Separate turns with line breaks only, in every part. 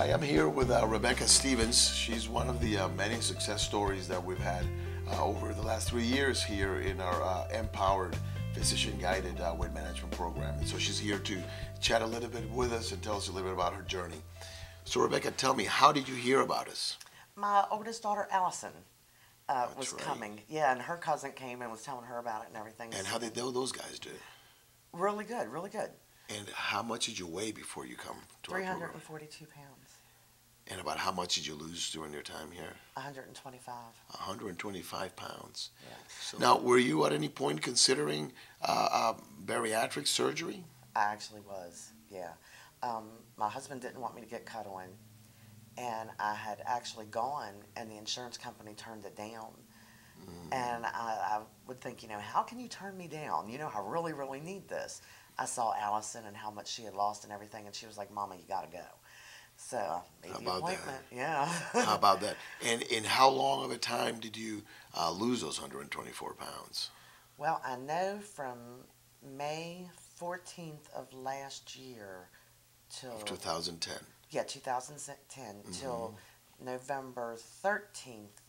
I am here with Rebecca Stevens. She's one of the many success stories that we've had over the last 3 years here in our Empowered Physician-Guided Weight Management Program. And so she's here to chat a little bit with us and tell us a little bit about her journey. So Rebecca, tell me, how did you hear about us?
My oldest daughter, Allison, was
right.
coming. Yeah, and her cousin came and was telling her about it and everything.
And how did those guys do?
Really good, really good.
And how much did you weigh before you come to our program?
342 pounds.
And about how much did you lose during your time here?
125.
125 pounds.
Yeah.
So now, were you at any point considering bariatric surgery?
I actually was, yeah. My husband didn't want me to get cut on, and I had actually gone, and the insurance company turned it down. And I would think, how can you turn me down? I really, really need this. I saw Allison and how much she had lost and everything, and she was like, Mama, you got to go. So I made the appointment. Yeah.
How about that? And in how long of a time did you lose those 124 pounds?
Well, I know from May 14th of last year till...
Of 2010.
Yeah, 2010 till November 17th,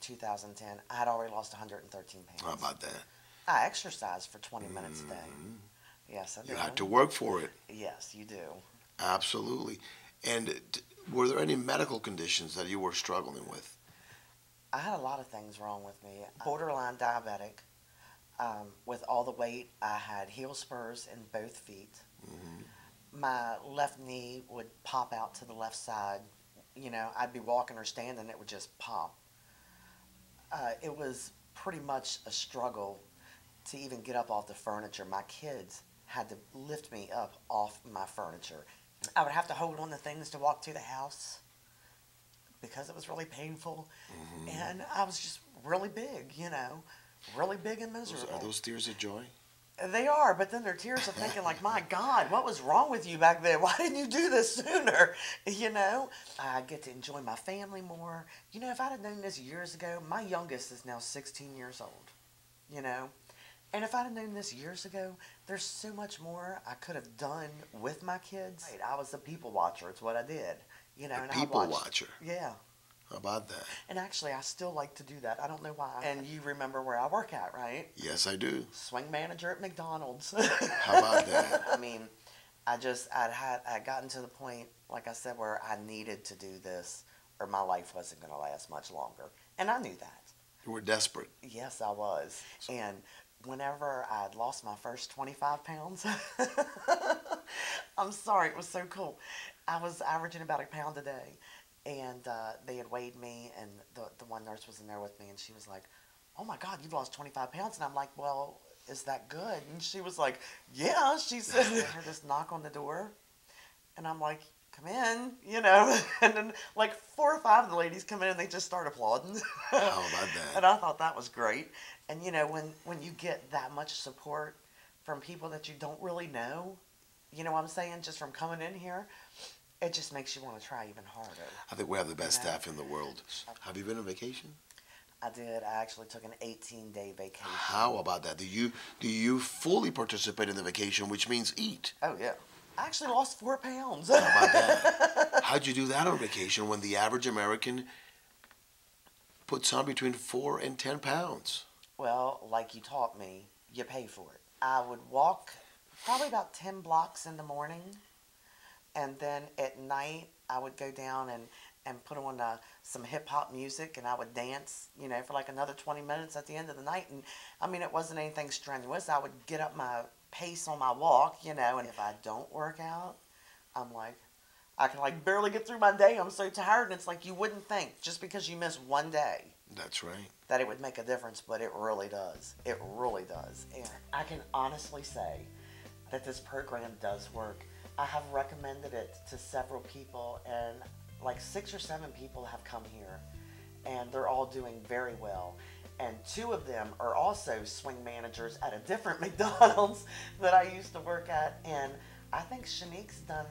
2010, I had already lost 113 pounds.
How about that?
I exercised for 20 minutes a day. Yes, I did.
You had to work for it.
Yes, you do.
Absolutely. And were there any medical conditions that you were struggling with?
I had a lot of things wrong with me. Borderline diabetic. With all the weight, I had heel spurs in both feet. My left knee would pop out to the left side. I'd be walking or standing, it would just pop. It was pretty much a struggle to even get up off the furniture. My kids had to lift me up off my furniture. I would have to hold on to things to walk to the house because it was really painful. And I was just really big, really big and miserable.
Are those tears of joy?
They are, but then they're tears of thinking like, my God, what was wrong with you back then? Why didn't you do this sooner? I get to enjoy my family more. If I'd have known this years ago, my youngest is now 16 years old, And if I'd have known this years ago, there's so much more I could have done with my kids. I was a people watcher. It's what I did.
A people watcher?
Yeah.
How about that?
And actually, I still like to do that. I don't know why. And you remember where I work at, right?
Yes, I do.
Swing manager at McDonald's.
How about that?
I mean, I'd gotten to the point, like I said, where I needed to do this or my life wasn't going to last much longer. And I knew that.
You were desperate.
Yes, I was. And whenever I'd lost my first 25 pounds, I'm sorry, it was so cool. I was averaging about a pound a day. And they had weighed me, and the one nurse was in there with me, and she was like, oh, my God, you've lost 25 pounds. And I'm like, well, is that good? And she was like, yeah. She said, I heard this knock on the door, and I'm like, come in, And then like 4 or 5 of the ladies come in, and they just start applauding.
How about that?
And I thought that was great. And, when you get that much support from people that you don't really know, what I'm saying, just from coming in here, it just makes you want to try even harder.
I think we have the best staff in the world. Have you been on vacation?
I did. I actually took an 18-day vacation.
How about that? Do you fully participate in the vacation, which means eat?
Oh, yeah. I actually lost 4 pounds.
How about that? How'd you do that on vacation when the average American puts on between 4 and 10 pounds?
Well, like you taught me, you pay for it. I would walk probably about 10 blocks in the morning. And then at night, I would go down and put on some hip-hop music, and I would dance, for like another 20 minutes at the end of the night. And, I mean, it wasn't anything strenuous. I would get up my pace on my walk, and if I don't work out, I'm like, I can like barely get through my day. I'm so tired, and it's like you wouldn't think, just because you miss one day.
That's right.
That it would make a difference, but it really does. It really does. And I can honestly say that this program does work. I have recommended it to several people, and like 6 or 7 people have come here, and they're all doing very well. And 2 of them are also swing managers at a different McDonald's that I used to work at. And I think Shanique's done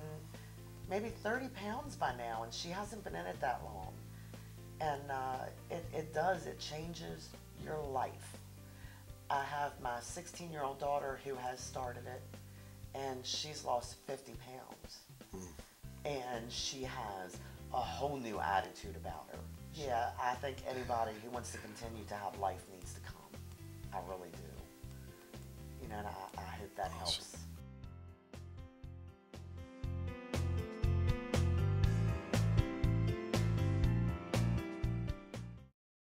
maybe 30 pounds by now, and she hasn't been in it that long. And it changes your life. I have my 16-year-old daughter who has started it, and she's lost 50 pounds. and she has a whole new attitude about her. Yeah, I think anybody who wants to continue to have life needs to come. I really do. You know, and I hope that helps.